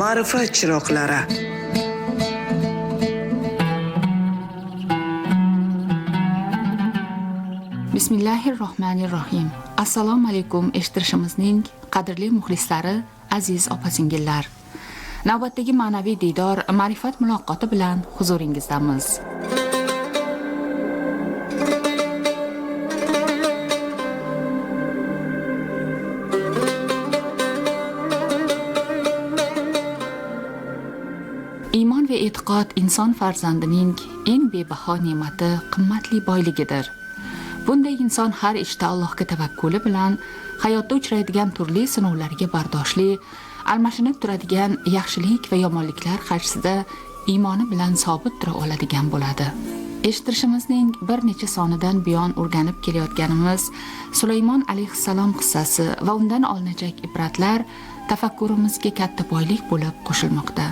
ma'rifat chiroqlari. Bismillahirrohmanirrohim. Assalomu alaykum eshittirishimizning qadrli muxlislari, aziz opa-singillar. Navbatdagi ma'naviy diydor, ma'rifat muloqoti bilan huzuringizdamiz. Iymon va e'tiqod inson farzandining eng bebaho ne'mati, qimmatli boyligidir. Bunday inson har ishda Allohga tavakkuli bilan hayotda uchraydigan turli sinovlarga bardoshli, almashinib turadigan yaxshilik va yomonliklar qarshisida iymoni bilan sobit tura oladigan bo'ladi. Eshittirishimizning bir necha sonidan buyon o'rganib kelayotganimiz Sulaymon alayhissalom qissasi va undan olinajak ibratlar tafakkurimizga katta boylik bo'lib qo'shilmoqda.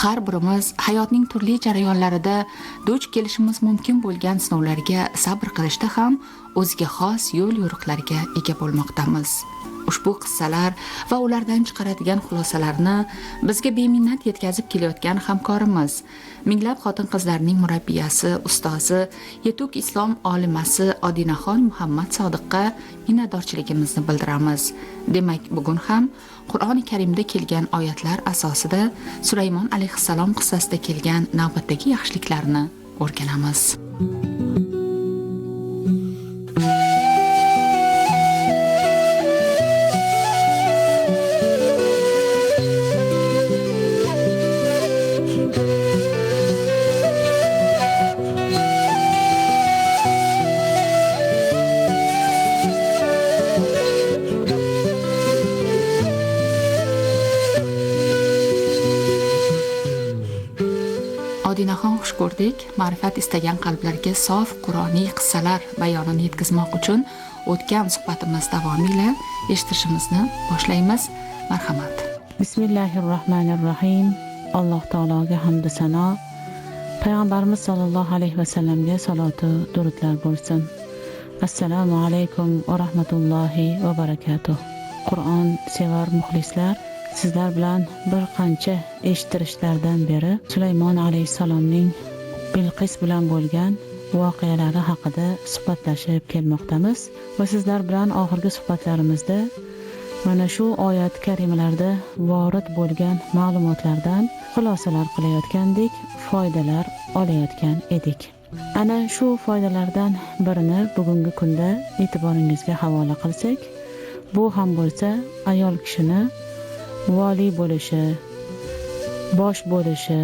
Har birimiz hayotning turli jarayonlarida duch kelishimiz mumkin bo'lgan sinovlarga sabr qilishda ham o'ziga xos yo'l yo'riqlarga ega bo'lmoqdamiz. Ushbu qissalar va ulardan chiqaradigan xulosalarni bizga beminnat yetkazib kelayotgan hamkorimiz, minglab xotin-qizlarning murabbiyasi, ustozi, yetuk islom olimasi Odinaxon Muhammad Sodiqqa minnatdorchiligimizni bildiramiz. Demak, bugun ham Qur'oni Karimda kelgan oyatlar asosida Sulaymon alayhissalom qissasida kelgan navbatdagi yaxshiliklarni o'rganamiz. Odinaxon xush ko'rdik. Ma'rifat istagan qalblarga sof Qur'oniy qissalar bayonini yetkazmoq uchun o'tgan suhbatimiz davomiyle eshittirishimizni boshlaymiz. Marhamat. Bismillahirrohmanirrohim. Alloh taologa hamd va sano, payg'ambarimiz sollallohu alayhi va sallamga salatu durudlar bo'lsin. Assalomu alaykum va rahmatullohi va barakatuh. Qur'on sevar muxlislar, sizlar bilan bir qancha eshittirishlardan beri Sulaymon alayhissalomning Bilqis bilan bo'lgan voqealari haqida suhbatlashib kelmoqdamiz va sizlar bilan oxirgi suhbatlarimizda mana shu oyat karimalarda vorid bo'lgan ma'lumotlardan xulosalar qilayotgandik, foydalar olayotgan edik. Ana shu foydalardan birini bugungi kunda e'tiboringizga havola qilsak, bu ham bo'lsa ayol kishini vali bo'lishi, bosh bo'lishi,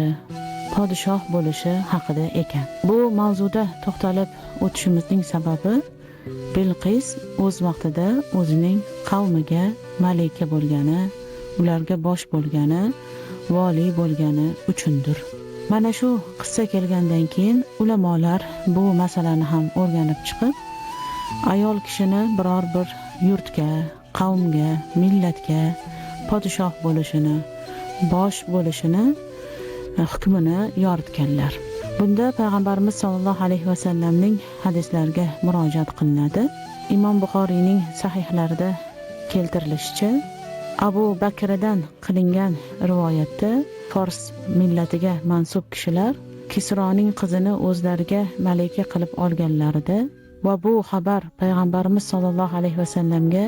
podshoh bo'lishi haqida ekan. Bu mavzuda to'xtalib o'tishimizning sababi Bilqis o'z vaqtida o'zining qavmiga malika bo'lgani, ularga bosh bo'lgani, vali bo'lgani uchundir. Mana shu qissa kelgandan keyin ulamolar bu masalani ham o'rganib chiqib, ayol kishini biror bir yurtga, qavmga, millatga podshoh bo'lishini, bosh bo'lishini hukmini yoritganlar. Bunda payg'ambarimiz sollallohu alayhi va sallamning hadislariga murojaat qilinadi. Imom Buxoriyning sahihlarida keltirilishicha, Abu Bakrdan qilingan rivoyatda Fors millatiga mansub kishilar Kisroning qizini o'zlariga malika qilib olganlarida va bu xabar payg'ambarimiz sollallohu alayhi va sallamga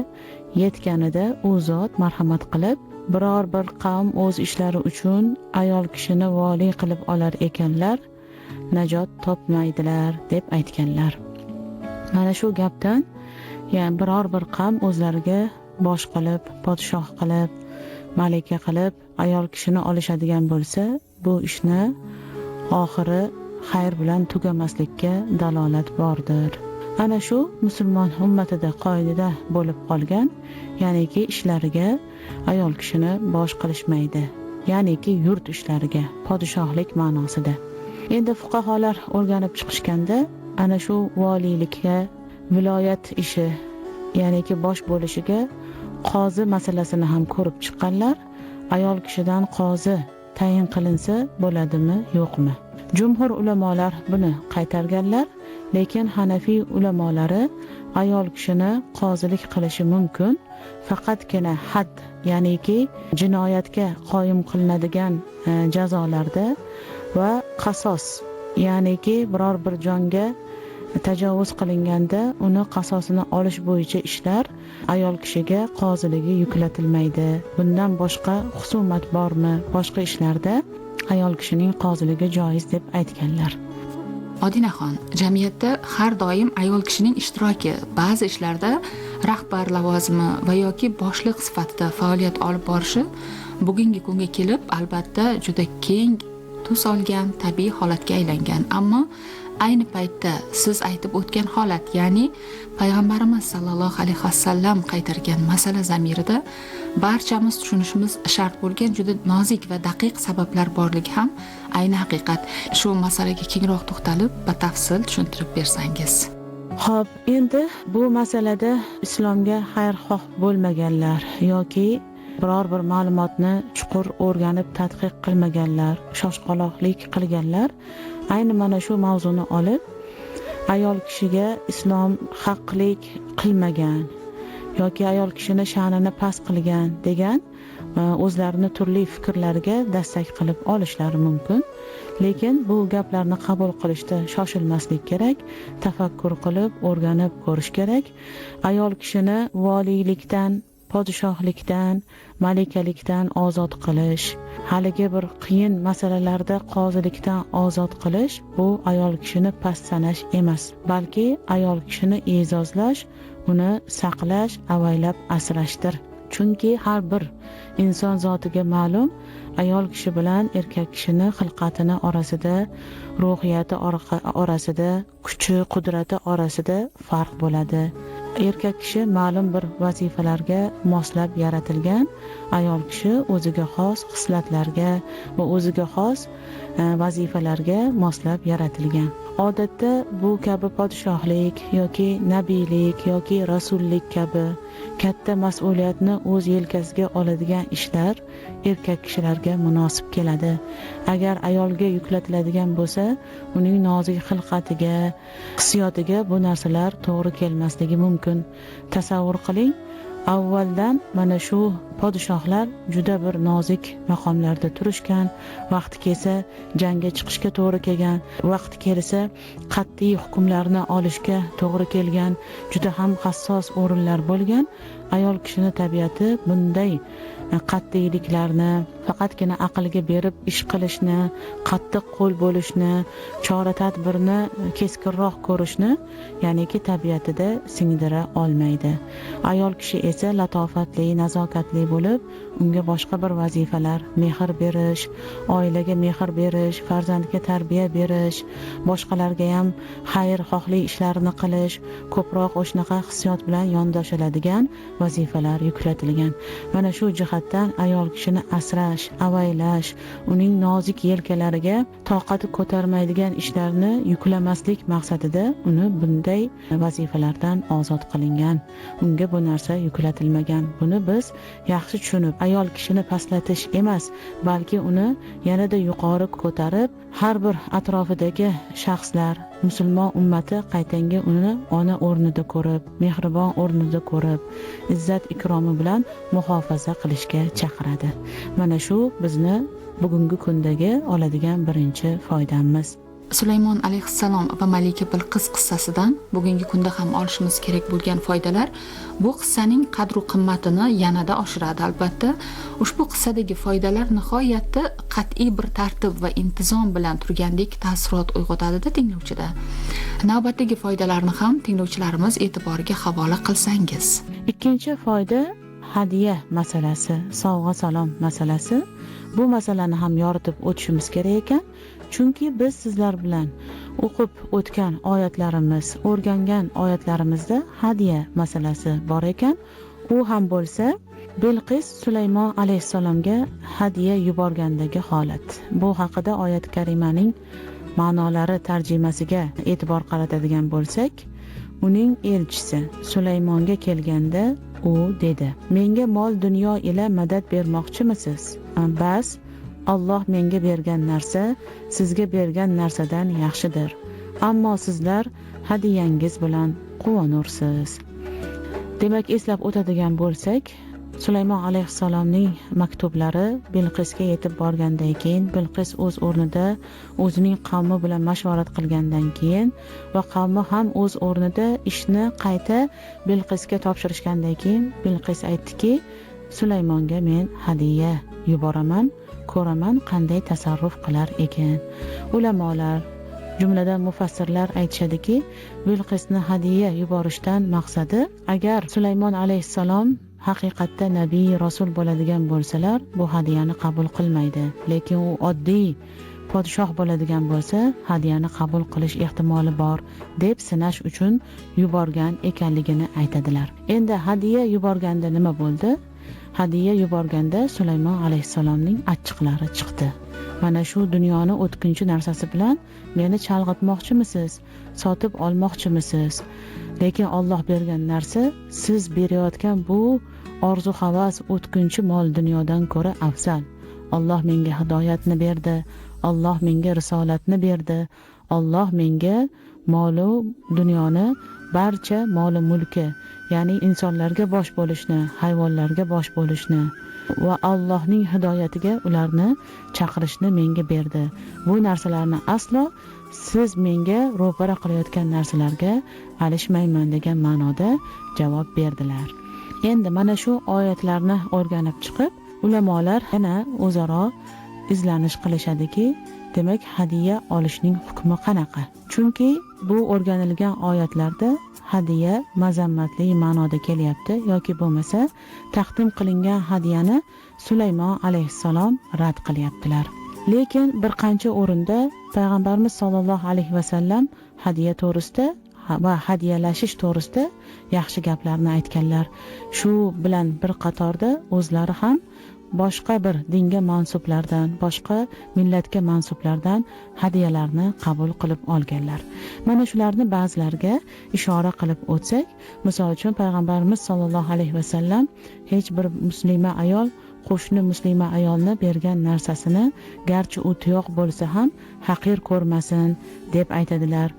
yetganida u zot marhamat qilib, biror bir qavm o'z ishlari uchun ayol kishini vali qilib olar ekanlar, najot topmaydilar deb aytganlar. Mana shu gapdan, ya'ni biror bir qavm o'zlariga bosh qilib, podshoh qilib, malika qilib ayol kishini olishadigan bo'lsa, bu ishni oxiri xayr bilan tugamaslikka dalolat bordir. Ana shu musulmon ummatida qoidada bo'lib qolgan, ya'niki ishlariga ayol kishini bosh qilishmaydi. Ya'niki yurt ishlariga, podshohlik ma'nosida. Endi fuqaholar o'rganib chiqishganda, ana shu valilikka, viloyat ishi, ya'niki bosh bo'lishiga qozi masalasini ham ko'rib chiqqanlar. Ayol kishidan qozi tayin qilinsa bo'ladimi, yo'qmi? Jumhur ulamolar buni qaytarganlar. Lekin Hanafiy ulamolari ayol kishini qozilik qilishi mumkin, faqatgina had, ya'niki jinoyatga qoyim qilinadigan jazolarda va qasos, ya'niki biror bir jonga tajovuz qilinganda uni qasosini olish bo'yicha ishlar ayol kishiga qoziligi yuklatilmaydi. Bundan boshqa husumat bormi? Boshqa ishlarda ayol kishining qoziligi joiz deb aytganlar. Odinaxon, jamiyatda har doim ayol kishining ishtiroki ba'zi ishlarda rahbar lavozimi va yoki boshliq sifatida faoliyat olib borishi bugungi kunga kelib albatta juda keng tus olgan tabiiy holatga aylangan. Ammo ayni paytda siz aytib o'tgan holat, ya'ni payg'ambarimiz sallallohu alayhi vasallam qaytargan masala zamirida barchamiz tushunishimiz shart bo'lgan juda nozik va daqiq sabablar borligi ham ayni haqiqat. Shu masalaga kengroq to'xtalib, batafsil tushuntirib bersangiz. Xo'p, endi bu masalada islomga xayrixoh bo'lmaganlar yoki biror bir ma'lumotni chuqur o'rganib tadqiq qilmaganlar, shoshqaloqlik qilganlar ayni mana shu mavzuni olib ayol kishiga islom haqlik qilmagan yoki ayol kishini sha'nini past qilgan degan o'zlarini turli fikrlarga dastak qilib olishlari mumkin. Lekin bu gaplarni qabul qilishda shoshilmaslik kerak, tafakkur qilib o'rganib ko'rish kerak. Ayol kishini voliylikdan, podshohlikdan, malikalikdan ozod qilish, haligi bir qiyin masalalarda qozilikdan ozod qilish bu ayol kishini past sanash emas, balki ayol kishini e'zozlash, uni saqlash, avaylab asrashdir. Chunki har bir inson zotiga ma'lum, ayol kishi bilan erkak kishini xilqatini orasida, ruhiyati orasida, kuchi, qudrati orasida farq bo'ladi. Erkak kishi ma'lum bir vazifalarga moslab yaratilgan, ayol kishi o'ziga xos xislatlarga va o'ziga xos vazifalarga moslab yaratilgan. Odatda bu kabi podshohlik yoki nabiylik yoki rasullik kabi katta mas'uliyatni o'z yelkasiga oladigan ishlar erkak kishilarga munosib keladi. Agar ayolga yuklatiladigan bo'lsa, uning nozik xilqatiga, hissiyotiga bu narsalar to'g'ri kelmasligi mumkin. Tasavvur qiling, avvaldan mana shu podshohlar juda bir nozik maqomlarda turishgan, vaqti kelsa jangga chiqishga to'g'ri kelgan, vaqti kelsa qat'iy hukmlarni olishga to'g'ri kelgan, juda ham hassos o'rinlar bo'lgan. Ayol kishini tabiati bunday qat'iyliklarni, faqatgina aqlga berib ish qilishni, qattiq qo'l bo'lishni, chora tadbirni keskinroq ko'rishni, ya'niki tabiatida singdira olmaydi. Ayol kishi esa latofatli, nazokatli bo'lib, unga boshqa bir vazifalar, mehr berish, oilaga mehr berish, farzandga tarbiya berish, boshqalarga ham xayrixohlik ishlarni qilish, ko'proq o'shnaqa hissiyot bilan yondoshiladigan vazifalar yuklatilgan. Mana shu jihatdan ayol kishini asrash, avaylash, uning nozik yelkalariga toqati ko'tarmaydigan ishlarni yuklamaslik maqsadida uni bunday vazifalardan ozod qilingan. Unga bu narsa yuklatilmagan. Buni biz yaxshi tushunib, ayol kishini pastlatish emas, balki uni yanada yuqori ko'tarib, har bir atrofidagi shaxslar, musulmon ummati qaytanga uni ona o'rnida ko'rib, mehribon o'rnida ko'rib, izzat ikromi bilan muhofaza qilishga chaqiradi. Mana shu bizni bugungi kundagi oladigan birinchi foydamiz. Sulaymon alayhissalom va Malika Bilqis qissasidan bugungi kunda ham olishimiz kerak bo'lgan foydalar bu qissaning qadr va qimmatini yanada oshiradi. Albatta, ushbu qissadagi foydalar nihoyatda qat'iy bir tartib va intizom bilan turgandek taassurot uyg'otadi tinglovchida. Navbatdagi foydalarni ham tinglovchilarimiz e'tiboriga havola qilsangiz. Ikkinchi foyda hadiya masalasi, sovg'a salom masalasi. Bu masalani ham yoritib o'tishimiz kerak ekan. Chunki biz sizlar bilan o'qib o'tgan oyatlarimiz, o'rgangan oyatlarimizda hadiya masalasi bor ekan. U ham bo'lsa Bilqis Sulaymon alayhissalomga hadiya yuborgandagi holat. Bu haqida oyat karimaning ma'nolari tarjimasiga e'tibor qaratadigan bo'lsak, uning elchisi Sulaymonga kelganda u dedi: "Menga mol dunyo ila madad bermoqchimisiz? Bas, Alloh menga bergan narsa sizga bergan narsadan yaxshidir. Ammo sizlar hadiyangiz bilan quvonursiz." Demak, eslab o'tadigan bo'lsak, Sulaymon alayhissalomning maktublari Bilqisga yetib borgandan keyin, Bilqis o'z o'rnida o'zining qavmi bilan mashvarat qilgandan keyin va qavmi ham o'z o'rnida ishni qayta Bilqisga topshirishgandan keyin Bilqis aytdiki, Sulaymonga men hadiya yuboraman, ko'raman qanday tasarruf qilar ekan. Ulamolar, jumladan mufassirlar aytishadiki, Bilqisni hadiya yuborishdan maqsadi, agar Sulaymon alayhissalom haqiqatda nabiy, rasul bo'ladigan bo'lsalar, bu hadiyani qabul qilmaydi. Lekin u oddiy podshoh bo'ladigan bo'lsa, hadiyani qabul qilish ehtimoli bor deb sinash uchun yuborgan ekanligini aytadilar. Endi hadiya yuborganda nima bo'ldi? Hadiya yuborganda Sulaymon alayhissalomning achchiqlari chiqdi. Mana shu dunyoni o'tkinchi narsasi bilan meni chalg'itmoqchimisiz? Sotib olmoqchimisiz? Lekin Alloh bergan narsa, siz berayotgan bu orzu havas o'tkinchi mol dunyodan ko'ra afzal. Alloh menga hidoyatni berdi, Alloh menga risolatni berdi, Alloh menga molu dunyoni, barcha moli mulki, ya'ni insonlarga bosh bo'lishni, hayvonlarga bosh bo'lishni va Allohning hidoyatiga ularni chaqirishni menga berdi. Bu narsalarni aslo siz menga ro'para qilayotgan narsalarga alishmayman degan ma'noda javob berdilar. Endi mana shu oyatlarni o'rganib chiqib, ulamolar yana o'zaro izlanish qilishadiki, demak hadiya olishning hukmi qanaqa? Chunki bu o'rganilgan oyatlarda hadiya mazammatli ma'noda kelyapti yoki bo'lmasa taqdim qilingan hadiyani Sulaymon alayhissalom rad qilyaptilar. Lekin bir qancha o'rinda payg'ambarimiz sollallohu alayhi vasallam hadiya to'g'risida va hadiyalashish to'g'risida yaxshi gaplarni aytganlar. Shu bilan bir qatorda o'zlari ham boshqa bir dinga mansublardan, boshqa millatga mansublardan hadiyalarni qabul qilib olganlar. Mana shularni ba'zilariga ishora qilib o'tsak, misol uchun payg'ambarimiz sollallohu alayhi vasallam hech bir muslima ayol qo'shni muslima ayolni bergan narsasini garchi u tuyoq bo'lsa ham haqir ko'rmasin deb aytadilar.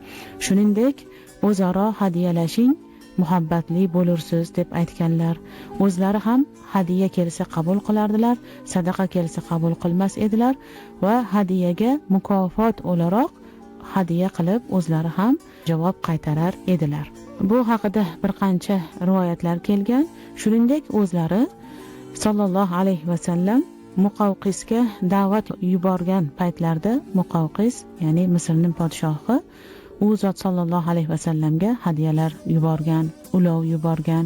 Shuningdek, o'zaro hadiyalashing, muhabbatli bo'lursiz deb aytganlar. O'zlari ham hadiya kelsa qabul qilardilar, sadaqa kelsa qabul qilmas edilar va hadiyaga mukofot o'laroq hadiya qilib o'zlari ham javob qaytarar edilar. Bu haqida bir qancha rivoyatlar kelgan. Shuningdek, o'zlari sallallohu alayhi vasallam Muqavqisga da'vat yuborgan paytlarda Muqavqis, ya'ni Misrning podshohi, u zot sallallohu alayhi vasallamga hadiyalar yuborgan, ulov yuborgan,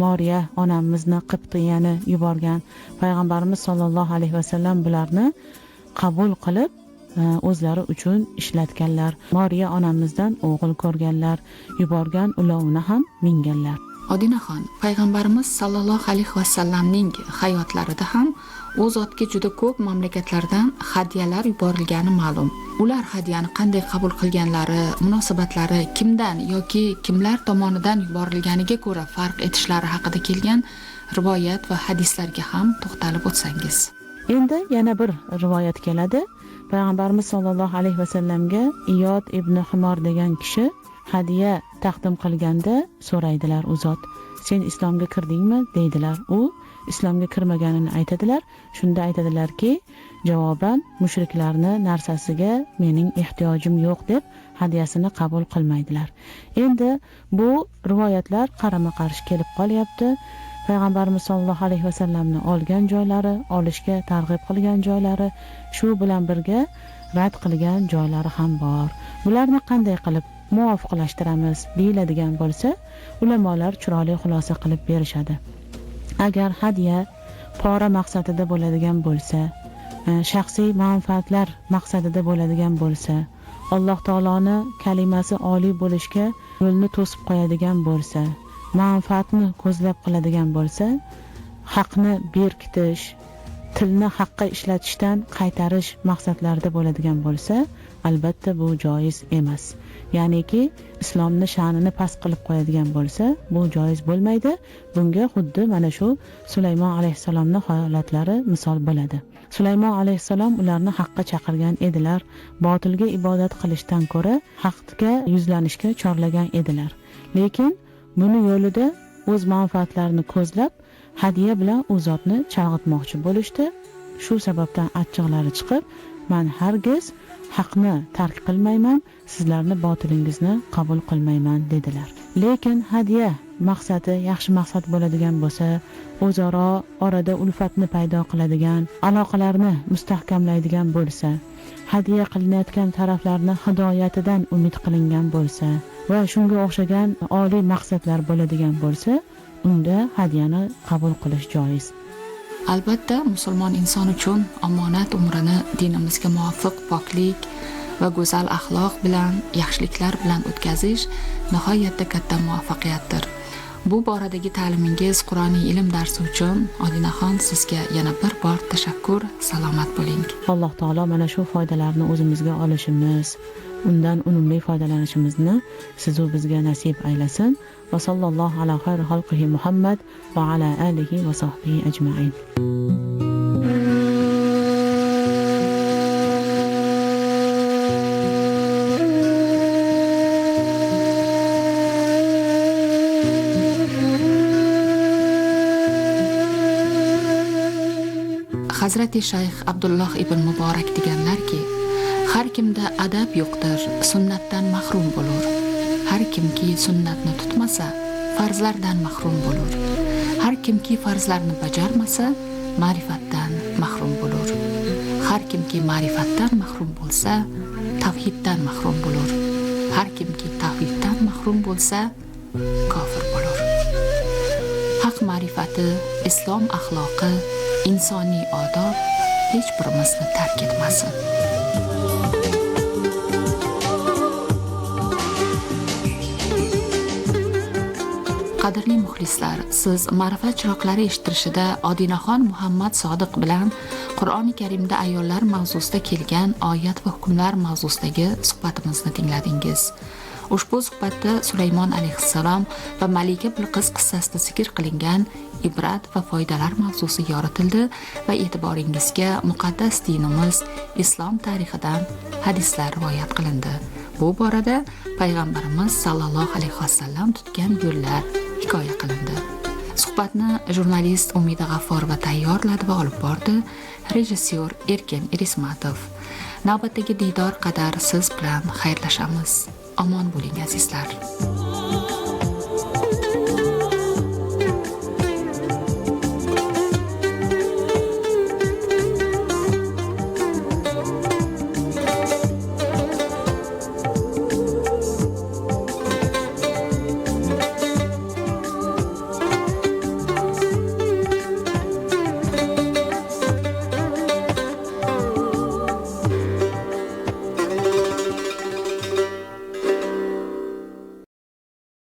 Moriya onamizni Qibtiyani yuborgan. Payg'ambarimiz sollallohu alayhi vasallam bularni qabul qilib o'zlari uchun ishlatganlar. Moriya onamizdan o'g'il ko'rganlar, yuborgan ulovini ham minganlar. Odinaxon, payg'ambarimiz sallallohu alayhi vasallamning hayotlarida ham u zotga juda ko'p mamlakatlardan hadiyalar yuborilgani ma'lum. Ular hadiyani qanday qabul qilganlari, munosabatlari kimdan yoki kimlar tomonidan yuborilganiga ko'ra farq etishlari haqida kelgan rivoyat va hadislarga ham to'xtalib o'tsangiz. Endi yana bir rivoyat keladi. Payg'ambarimiz sollallohu alayhi vasallamga Iyod ibn Humor degan kishi hadiya taqdim qilganda so'raydilar u zot, sen islomga kirdingmi deydilar. U islomga kirmaganini aytadilar. Shunda aytadilarki, javoban mushriklarni narsasiga mening ehtiyojim yo'q deb hadiyasini qabul qilmaydilar. Endi bu rivoyatlar qarama-qarshi kelib qolyapti. Payg'ambarimiz sollallohu alayhi vasallamni olgan joylari, olishga targ'ib qilgan joylari, shu bilan birga rad qilgan joylari ham bor. Bularni qanday qilib muvofiqlashtiramiz deyiladigan bo'lsa, ulamolar chiroyli xulosa qilib berishadi. Agar hadiya pora maqsadida bo'ladigan bo'lsa, shaxsiy manfaatlar maqsadida bo'ladigan bo'lsa, Alloh taoloni kalimasi oliy bo'lishga yo'lni to'sib qo'yadigan bo'lsa, manfaatni ko'zlab qiladigan bo'lsa, haqni berkitish, tilni haqqa ishlatishdan qaytarish maqsadlarida bo'ladigan bo'lsa, albatta bu joiz emas. Ya'niki islomni sha'nini past qilib qo'yadigan bo'lsa, bu joiz bo'lmaydi. Bunga xuddi mana shu Sulaymon alayhissalomning holatlari misol bo'ladi. Sulaymon alayhissalom ularni haqqa chaqirgan edilar, botilga ibodat qilishdan ko'ra haqqa yuzlanishga chorlagan edilar. Lekin buni yo'lida o'z manfaatlarini ko'zlab hadya bilan u zotni chalg'itmoqchi bo'lishdi. Shu sababdan achchiqlari chiqib, men hargiz haqni tark qilmayman, sizlarni botilingizni qabul qilmayman dedilar. Lekin hadya maqsadi yaxshi maqsad bo'ladigan bo'lsa, o'zaro orada ulfatni paydo qiladigan, aloqalarni mustahkamlaydigan bo'lsa, hadya qilinayotgan taraflarni hidoyatidan umid qilingan bo'lsa va shunga o'xshagan oliy maqsadlar bo'ladigan bo'lsa, unda hadyani qabul qilish joiz. Albatta, musulmon inson uchun omonat umrini dinimizga muvofiq poklik va go'zal axloq bilan, yaxshiliklar bilan o'tkazish nihoyatda katta muvaffaqiyatdir. Bu boradagi ta'limingiz, Qur'oniy ilm darsi uchun Odinaxon sizga yana bir bor tashakkur, salomat bo'ling. Alloh taolo mana shu foydalarni o'zimizga olishimiz, undan unumli foydalanishimizni siz-u bizga nasib aylasin. Va sallallohu ala xayri xalqihi Muhammad va ala alihi va sahbihi ajma'in. Hazrati Shayx Abdulloh ibn Muborak deganlarki, har kimda adab yo'qdir, sunnatdan mahrum bo'lur. Har kimki sunnatni tutmasa, farzlardan mahrum bo'lur. Har kimki farzlarni bajarmasa, ma'rifatdan mahrum bo'lur. Har kimki ma'rifatdan mahrum bo'lsa, tavhiddan mahrum bo'lur. Har kimki tavhiddan mahrum bo'lsa, kofir bo'lur. Haq ma'rifati, islom axloqi, insoniy odob hech birimizni tark etmasin. Qadrli muxlislar, siz ma'rifat chiroqlari eshittirishida Odinaxon Muhammad Sodiq bilan Qur'oni Karimda ayollar mavzusida kelgan oyat va hukmlar mavzusidagi suhbatimizni tingladingiz. Ushbu suhbatda Sulaymon alayhissalom va Malika Bilqis qissasida zikr qilingan ibrat va foydalar mavzusi yoritildi va e'tiboringizga muqaddas dinimiz islom tarixidan hadislar rivoyat qilindi. Bu borada payg'ambarimiz sallallohu alayhi vasallam tutgan yo'llar hikoya qilindi. Suhbatni jurnalist Umida G'afforova tayyorladi va olib bordi. Rejissyor Erkin Irismatov. Navbatdagi diydor qadar siz bilan xayrlashamiz. Omon bo'ling azizlar.